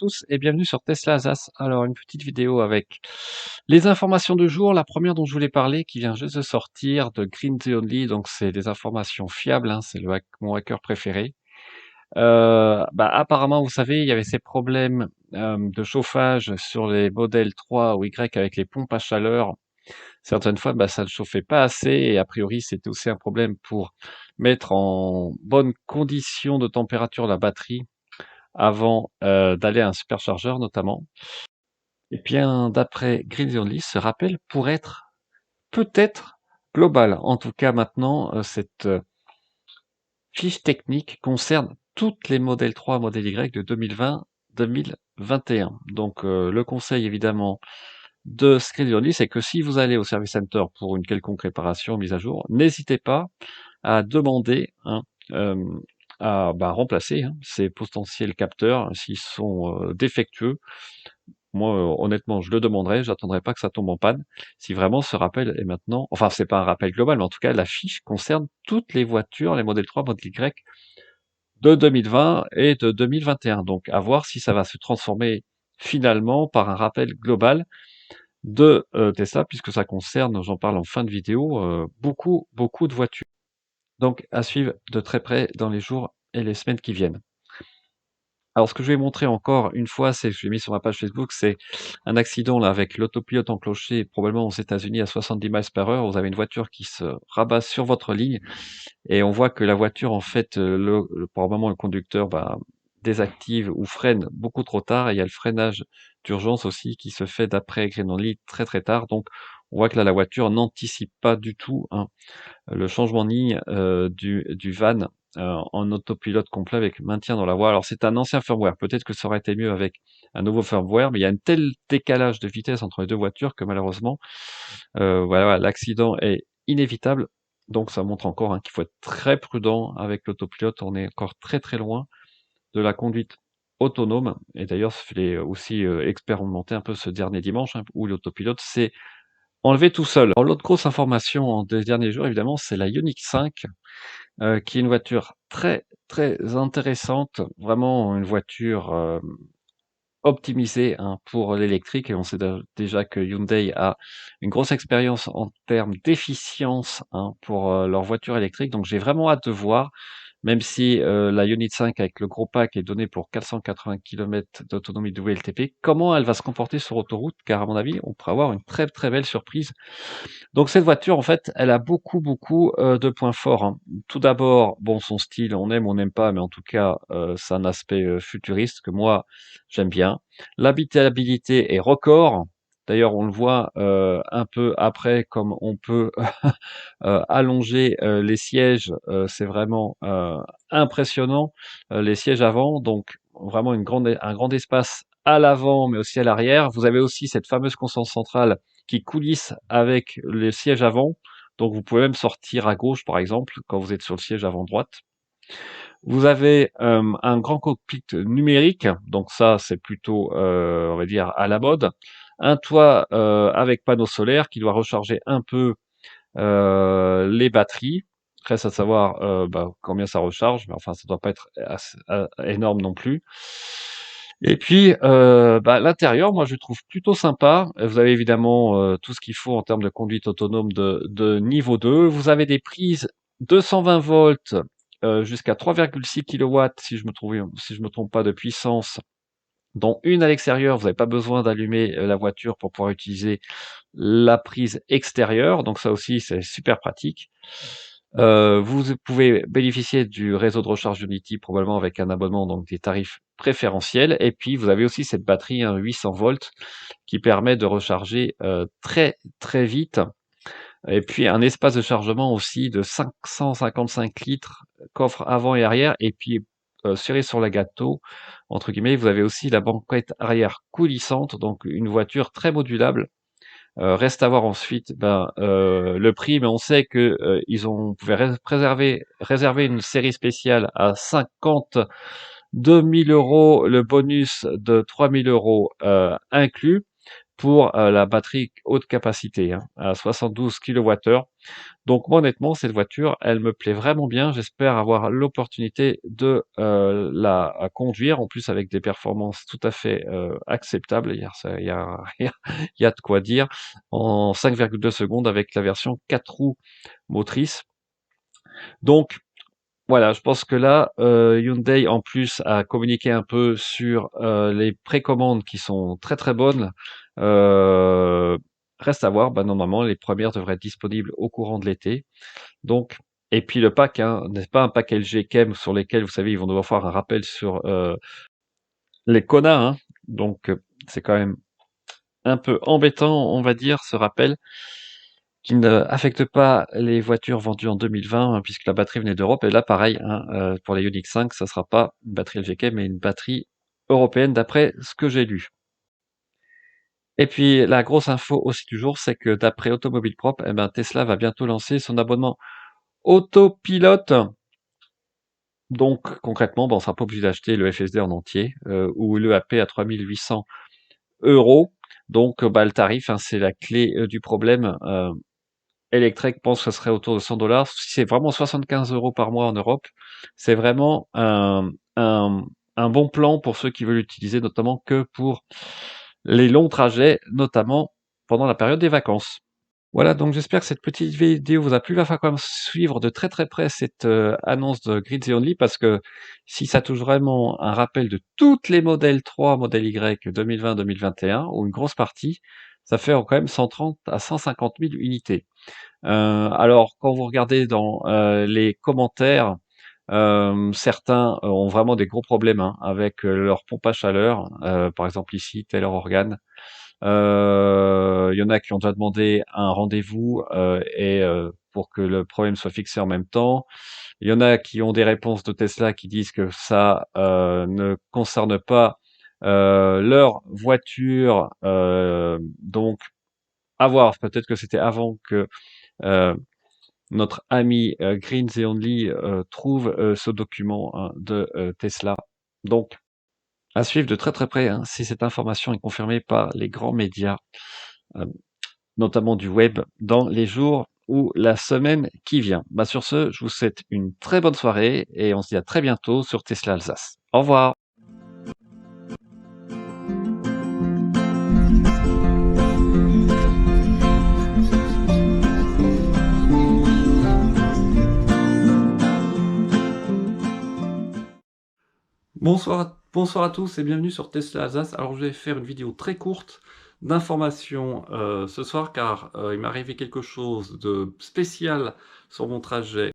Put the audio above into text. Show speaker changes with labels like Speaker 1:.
Speaker 1: tous et bienvenue sur Tesla Alsace. Alors, une petite vidéo avec les informations du jour. La première dont je voulais parler, qui vient juste de sortir de Green The Only, donc c'est des informations fiables, hein, c'est mon hacker préféré. Apparemment, vous savez, il y avait ces problèmes de chauffage sur les modèles 3 ou Y avec les pompes à chaleur. Certaines fois, ça ne chauffait pas assez et a priori, c'était aussi un problème pour mettre en bonne condition de température la batterie avant d'aller à un superchargeur notamment. Et bien, d'après Green Only, ce rappel pourrait être peut-être global. En tout cas, maintenant, cette fiche technique concerne toutes les modèles 3, modèle Y de 2020-2021. Donc, le conseil évidemment de Green Only, c'est que si vous allez au service center pour une quelconque réparation, mise à jour, n'hésitez pas à demander à remplacer ces potentiels capteurs s'ils sont défectueux. Moi, honnêtement, je le demanderai, j'attendrai pas que ça tombe en panne. Si vraiment ce rappel est maintenant, enfin, c'est pas un rappel global, mais en tout cas, la fiche concerne toutes les voitures, les modèles 3, modèle Y de 2020 et de 2021. Donc, à voir si ça va se transformer finalement par un rappel global de Tesla, puisque ça concerne, j'en parle en fin de vidéo, beaucoup de voitures. Donc, à suivre de très près dans les jours et les semaines qui viennent. Alors, ce que je vais montrer encore une fois, c'est, je l'ai mis sur ma page Facebook, c'est un accident là avec l'autopilote enclenché, probablement aux États-Unis à 70 miles par heure. Vous avez une voiture qui se rabat sur votre ligne et on voit que la voiture, en fait, probablement le conducteur désactive ou freine beaucoup trop tard. Et il y a le freinage d'urgence aussi qui se fait d'après Greenonly très très tard. Donc, on voit que là, la voiture n'anticipe pas du tout le changement de ligne du van en autopilote complet avec maintien dans la voie. Alors c'est un ancien firmware, peut-être que ça aurait été mieux avec un nouveau firmware, mais il y a un tel décalage de vitesse entre les deux voitures que malheureusement, voilà, l'accident est inévitable. Donc ça montre encore qu'il faut être très prudent avec l'autopilote. On est encore très très loin de la conduite autonome. Et d'ailleurs, je l'ai aussi expérimenté un peu ce dernier dimanche, où l'autopilote s'est enlevé tout seul. Alors l'autre grosse information des derniers jours, évidemment, c'est la Ioniq 5, qui est une voiture très, très intéressante. Vraiment une voiture, optimisée, pour l'électrique et on sait déjà que Hyundai a une grosse expérience en termes d'efficience, pour, leurs voitures électriques. Donc j'ai vraiment hâte de voir. Même si la Ioniq 5 avec le gros pack est donné pour 480 km d'autonomie WLTP, comment elle va se comporter sur autoroute? Car à mon avis, on pourrait avoir une très très belle surprise. Donc cette voiture, en fait, elle a beaucoup de points forts, Tout d'abord, bon, son style, on n'aime pas, mais en tout cas, c'est un aspect futuriste que moi j'aime bien. L'habitabilité est record. D'ailleurs, on le voit un peu après, comme on peut allonger les sièges, c'est vraiment impressionnant. Les sièges avant, donc vraiment un grand espace à l'avant, mais aussi à l'arrière. Vous avez aussi cette fameuse console centrale qui coulisse avec le siège avant. Donc vous pouvez même sortir à gauche, par exemple, quand vous êtes sur le siège avant droite. Vous avez un grand cockpit numérique, donc ça c'est plutôt, on va dire, à la mode. Un toit avec panneaux solaires qui doit recharger un peu les batteries. Reste à savoir combien ça recharge, mais enfin ça doit pas être énorme non plus. Et puis l'intérieur, moi je le trouve plutôt sympa. Vous avez évidemment tout ce qu'il faut en termes de conduite autonome de niveau 2. Vous avez des prises 220 volts jusqu'à 3,6 kW si je me trompe pas de puissance, dont une à l'extérieur. Vous n'avez pas besoin d'allumer la voiture pour pouvoir utiliser la prise extérieure, donc ça aussi c'est super pratique. Vous pouvez bénéficier du réseau de recharge Unity probablement avec un abonnement, donc des tarifs préférentiels. Et puis vous avez aussi cette batterie 800 volts qui permet de recharger très très vite. Et puis un espace de chargement aussi de 555 litres, coffre avant et arrière. Et puis cerise sur la gâteau, entre guillemets, vous avez aussi la banquette arrière coulissante, donc une voiture très modulable. Reste à voir ensuite le prix, mais on sait que ils pouvaient réserver une série spéciale à 52 000 €, le bonus de 3 000 € inclus. pour la batterie haute capacité, hein, à 72 kWh. Donc moi, honnêtement, cette voiture, elle me plaît vraiment bien. J'espère avoir l'opportunité de la conduire, en plus avec des performances tout à fait acceptables. Il y a de quoi dire. En 5,2 secondes avec la version 4 roues motrices. Donc voilà, je pense que là, Hyundai en plus a communiqué un peu sur les précommandes qui sont très très bonnes. Euh, Reste à voir. Bah, normalement, les premières devraient être disponibles au courant de l'été. Donc, et puis le pack, hein, n'est pas un pack LG Chem sur lesquels, vous savez, ils vont devoir faire un rappel sur les Kona, hein. Donc, c'est quand même un peu embêtant, on va dire, ce rappel, qui ne affecte pas les voitures vendues en 2020, hein, puisque la batterie venait d'Europe. Et là, pareil, hein, pour les Ioniq 5, ça sera pas une batterie LG Chem, mais une batterie européenne, d'après ce que j'ai lu. Et puis, la grosse info aussi du jour, c'est que d'après Automobile Propre, eh ben, Tesla va bientôt lancer son abonnement autopilote. Donc concrètement, on ne sera pas obligé d'acheter le FSD en entier ou le AP à 3 800 €. Donc le tarif, hein, c'est la clé du problème. Electrek pense que ce serait autour de 100 $. Si c'est vraiment 75 € par mois en Europe, c'est vraiment un, un bon plan pour ceux qui veulent l'utiliser, notamment que pour les longs trajets, notamment pendant la période des vacances. Voilà, donc j'espère que cette petite vidéo vous a plu. Il va falloir quand même suivre de très très près cette annonce de Grids et Only, parce que si ça touche vraiment un rappel de toutes les modèles 3, modèle Y 2020-2021, ou une grosse partie, ça fait quand même 130 à 150 000 unités. Alors, quand vous regardez dans les commentaires, certains ont vraiment des gros problèmes, hein, avec leur pompe à chaleur. Par exemple ici, Taylor Organ. Il y en a qui ont déjà demandé un rendez-vous pour que le problème soit fixé en même temps. Il y en a qui ont des réponses de Tesla qui disent que ça ne concerne pas leur voiture. Donc, à voir. Peut-être que c'était avant que euh, notre ami Greens et Only trouve ce document, hein, de Tesla. Donc, à suivre de très très près, hein, si cette information est confirmée par les grands médias, euh, notamment du web, dans les jours ou la semaine qui vient. Sur ce, je vous souhaite une très bonne soirée et on se dit à très bientôt sur Tesla Alsace. Au revoir. Bonsoir à tous et bienvenue sur Tesla Alsace. Alors je vais faire une vidéo très courte d'information ce soir, car il m'est arrivé quelque chose de spécial sur mon trajet